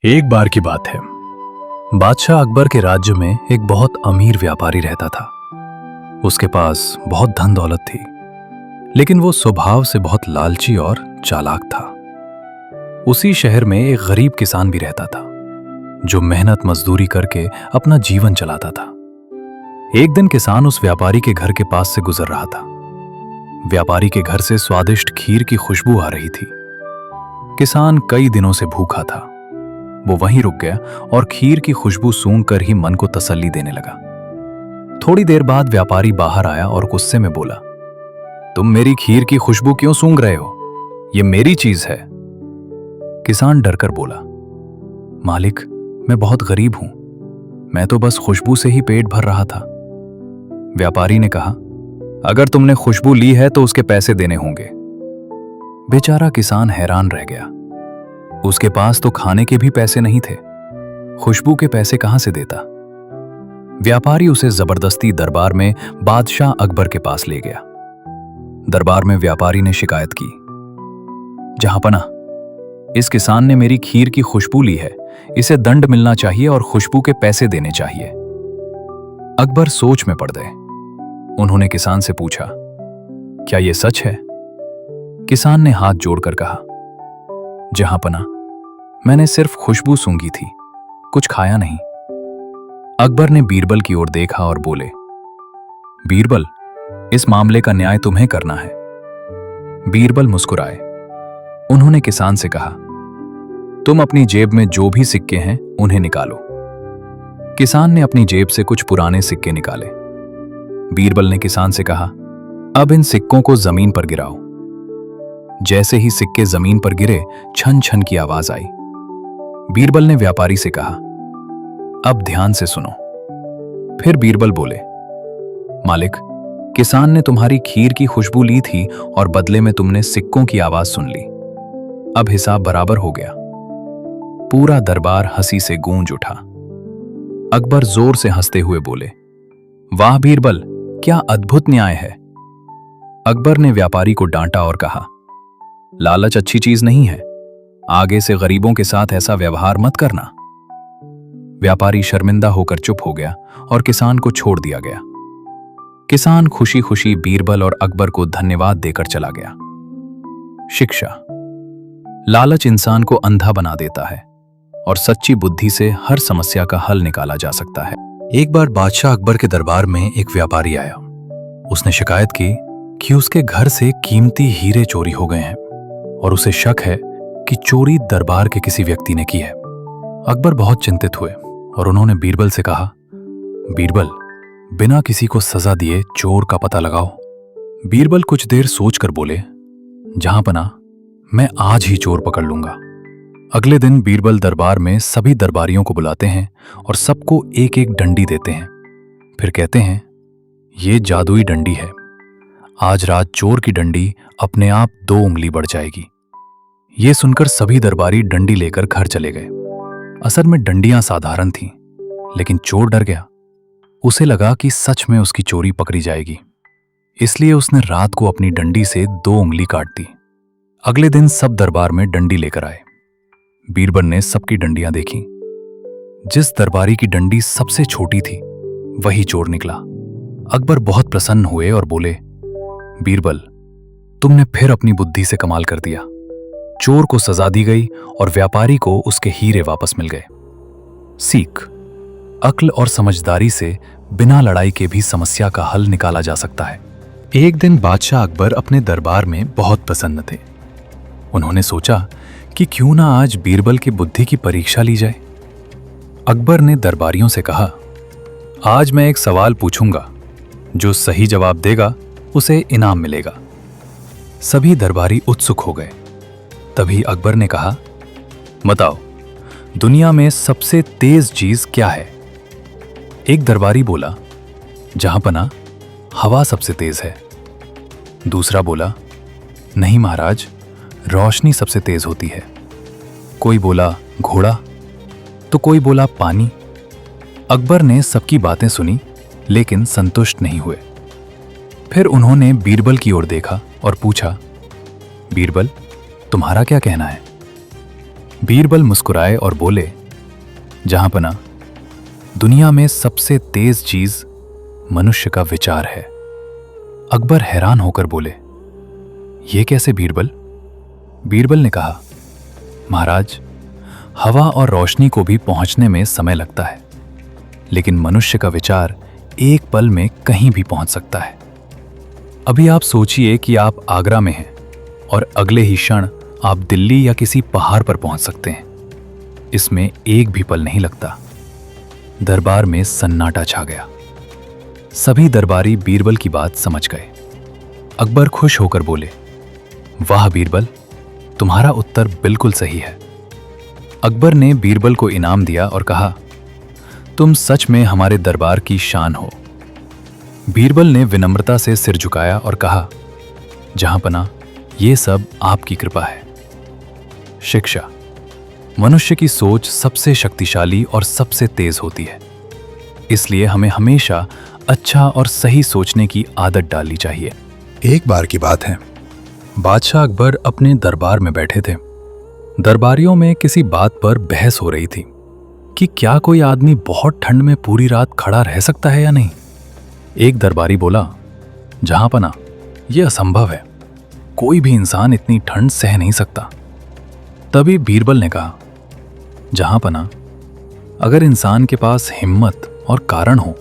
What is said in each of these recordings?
एक बार की बात है। बादशाह अकबर के राज्य में एक बहुत अमीर व्यापारी रहता था। उसके पास बहुत धन दौलत थी, लेकिन वो स्वभाव से बहुत लालची और चालाक था। उसी शहर में एक गरीब किसान भी रहता था, जो मेहनत मजदूरी करके अपना जीवन चलाता था। एक दिन किसान उस व्यापारी के घर के पास से गुजर रहा था। व्यापारी के घर से स्वादिष्ट खीर की खुशबू आ रही थी। किसान कई दिनों से भूखा था। वो वहीं रुक गया और खीर की खुशबू सूंघकर ही मन को तसल्ली देने लगा। थोड़ी देर बाद व्यापारी बाहर आया और गुस्से में बोला, तुम मेरी खीर की खुशबू क्यों सूंघ रहे हो? ये मेरी चीज है। किसान डरकर बोला, मालिक, मैं बहुत गरीब हूं, मैं तो बस खुशबू से ही पेट भर रहा था। व्यापारी ने कहा, अगर तुमने खुशबू ली है तो उसके पैसे देने होंगे। बेचारा किसान हैरान रह गया। उसके पास तो खाने के भी पैसे नहीं थे, खुशबू के पैसे कहां से देता? व्यापारी उसे जबरदस्ती दरबार में बादशाह अकबर के पास ले गया। दरबार में व्यापारी ने शिकायत की, जहांपना, इस किसान ने मेरी खीर की खुशबू ली है, इसे दंड मिलना चाहिए और खुशबू के पैसे देने चाहिए। अकबर सोच में पड़ गए। उन्होंने किसान से पूछा, क्या यह सच है? किसान ने हाथ जोड़कर कहा, जहांपना, मैंने सिर्फ खुशबू सूंघी थी, कुछ खाया नहीं। अकबर ने बीरबल की ओर देखा और बोले, बीरबल, इस मामले का न्याय तुम्हें करना है। बीरबल मुस्कुराए। उन्होंने किसान से कहा, तुम अपनी जेब में जो भी सिक्के हैं उन्हें निकालो। किसान ने अपनी जेब से कुछ पुराने सिक्के निकाले। बीरबल ने किसान से कहा, अब इन सिक्कों को जमीन पर गिराओ। जैसे ही सिक्के जमीन पर गिरे, छन छन की आवाज आई। बीरबल ने व्यापारी से कहा, अब ध्यान से सुनो। फिर बीरबल बोले, मालिक, किसान ने तुम्हारी खीर की खुशबू ली थी और बदले में तुमने सिक्कों की आवाज सुन ली। अब हिसाब बराबर हो गया। पूरा दरबार हंसी से गूंज उठा। अकबर जोर से हंसते हुए बोले, वाह बीरबल, क्या अद्भुत न्याय है। अकबर ने व्यापारी को डांटा और कहा, लालच अच्छी चीज नहीं है, आगे से गरीबों के साथ ऐसा व्यवहार मत करना। व्यापारी शर्मिंदा होकर चुप हो गया और किसान को छोड़ दिया गया। किसान खुशी खुशी बीरबल और अकबर को धन्यवाद देकर चला गया। शिक्षा, लालच इंसान को अंधा बना देता है और सच्ची बुद्धि से हर समस्या का हल निकाला जा सकता है। एक बार बादशाह अकबर के दरबार में एक व्यापारी आया। उसने शिकायत की कि उसके घर से कीमती हीरे चोरी हो गए हैं और उसे शक है कि चोरी दरबार के किसी व्यक्ति ने की है। अकबर बहुत चिंतित हुए और उन्होंने बीरबल से कहा, बीरबल, बिना किसी को सजा दिए चोर का पता लगाओ। बीरबल कुछ देर सोचकर बोले, जहांपना, मैं आज ही चोर पकड़ लूंगा। अगले दिन बीरबल दरबार में सभी दरबारियों को बुलाते हैं और सबको एक एक डंडी देते हैं। फिर कहते हैं, ये जादुई डंडी है, आज रात चोर की डंडी अपने आप 2 उंगली बढ़ जाएगी। ये सुनकर सभी दरबारी डंडी लेकर घर चले गए। असल में डंडियां साधारण थीं, लेकिन चोर डर गया। उसे लगा कि सच में उसकी चोरी पकड़ी जाएगी, इसलिए उसने रात को अपनी डंडी से 2 उंगली काट दी। अगले दिन सब दरबार में डंडी लेकर आए। बीरबल ने सबकी डंडियां देखी। जिस दरबारी की डंडी सबसे छोटी थी, वही चोर निकला। अकबर बहुत प्रसन्न हुए और बोले, बीरबल, तुमने फिर अपनी बुद्धि से कमाल कर दिया। चोर को सजा दी गई और व्यापारी को उसके हीरे वापस मिल गए। सीख, अक्ल और समझदारी से बिना लड़ाई के भी समस्या का हल निकाला जा सकता है। एक दिन बादशाह अकबर अपने दरबार में बहुत प्रसन्न थे। उन्होंने सोचा कि क्यों ना आज बीरबल की बुद्धि की परीक्षा ली जाए। अकबर ने दरबारियों से कहा, आज मैं एक सवाल पूछूंगा, जो सही जवाब देगा उसे इनाम मिलेगा। सभी दरबारी उत्सुक हो गए। तभी अकबर ने कहा, बताओ, दुनिया में सबसे तेज चीज क्या है? एक दरबारी बोला, जहांपना, हवा सबसे तेज है। दूसरा बोला, नहीं महाराज, रोशनी सबसे तेज होती है। कोई बोला घोड़ा, तो कोई बोला पानी। अकबर ने सबकी बातें सुनी, लेकिन संतुष्ट नहीं हुए। फिर उन्होंने बीरबल की ओर देखा और पूछा, बीरबल, तुम्हारा क्या कहना है? बीरबल मुस्कुराए और बोले, जहांपना, दुनिया में सबसे तेज चीज मनुष्य का विचार है। अकबर हैरान होकर बोले, ये कैसे बीरबल? बीरबल ने कहा, महाराज, हवा और रोशनी को भी पहुंचने में समय लगता है, लेकिन मनुष्य का विचार एक पल में कहीं भी पहुंच सकता है। अभी आप सोचिए कि आप आगरा में हैं और अगले ही क्षण आप दिल्ली या किसी पहाड़ पर पहुंच सकते हैं। इसमें एक भी पल नहीं लगता। दरबार में सन्नाटा छा गया। सभी दरबारी बीरबल की बात समझ गए। अकबर खुश होकर बोले, वाह बीरबल, तुम्हारा उत्तर बिल्कुल सही है। अकबर ने बीरबल को इनाम दिया और कहा, तुम सच में हमारे दरबार की शान हो। बीरबल ने विनम्रता से सिर झुकाया और कहा, जहांपना, ये सब आपकी कृपा है। शिक्षा। मनुष्य की सोच सबसे शक्तिशाली और सबसे तेज होती है, इसलिए हमें हमेशा अच्छा और सही सोचने की आदत डालनी चाहिए। एक बार की बात है, बादशाह अकबर अपने दरबार में बैठे थे। दरबारियों में किसी बात पर बहस हो रही थी कि क्या कोई आदमी बहुत ठंड में पूरी रात खड़ा रह सकता है या नहीं। एक दरबारी बोला, जहांपना, यह असंभव है, कोई भी इंसान इतनी ठंड सह नहीं सकता। तभी बीरबल ने कहा, जहांपना, अगर इंसान के पास हिम्मत और कारण हो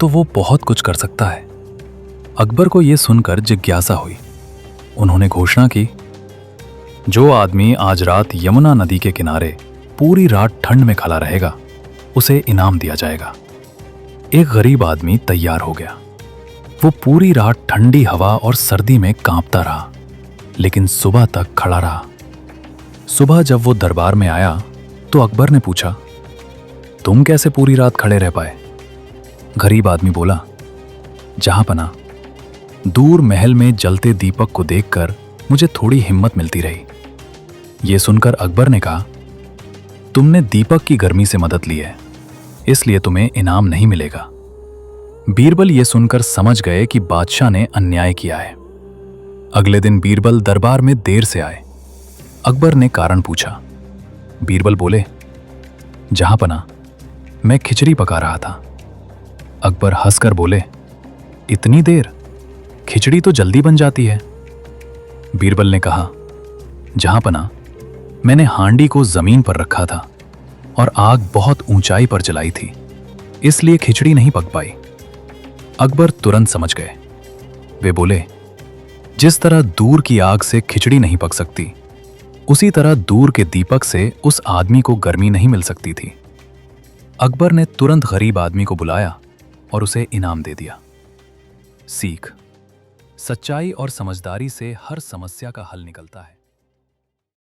तो वो बहुत कुछ कर सकता है। अकबर को यह सुनकर जिज्ञासा हुई। उन्होंने घोषणा की, जो आदमी आज रात यमुना नदी के किनारे पूरी रात ठंड में खड़ा रहेगा, उसे इनाम दिया जाएगा। एक गरीब आदमी तैयार हो गया। वो पूरी रात ठंडी हवा और सर्दी में कांपता रहा, लेकिन सुबह तक खड़ा रहा। सुबह जब वो दरबार में आया तो अकबर ने पूछा, तुम कैसे पूरी रात खड़े रह पाए? गरीब आदमी बोला, जहांपना, दूर महल में जलते दीपक को देखकर मुझे थोड़ी हिम्मत मिलती रही। ये सुनकर अकबर ने कहा, तुमने दीपक की गर्मी से मदद ली है, इसलिए तुम्हें इनाम नहीं मिलेगा। बीरबल ये सुनकर समझ गए कि बादशाह ने अन्याय किया है। अगले दिन बीरबल दरबार में देर से आए। अकबर ने कारण पूछा। बीरबल बोले, जहांपना, मैं खिचड़ी पका रहा था। अकबर हंसकर बोले, इतनी देर? खिचड़ी तो जल्दी बन जाती है। बीरबल ने कहा, जहांपना, मैंने हांडी को जमीन पर रखा था और आग बहुत ऊंचाई पर जलाई थी, इसलिए खिचड़ी नहीं पक पाई। अकबर तुरंत समझ गए। वे बोले, जिस तरह दूर की आग से खिचड़ी नहीं पक सकती, उसी तरह दूर के दीपक से उस आदमी को गर्मी नहीं मिल सकती थी। अकबर ने तुरंत गरीब आदमी को बुलाया और उसे इनाम दे दिया। सीख। सच्चाई और समझदारी से हर समस्या का हल निकलता है।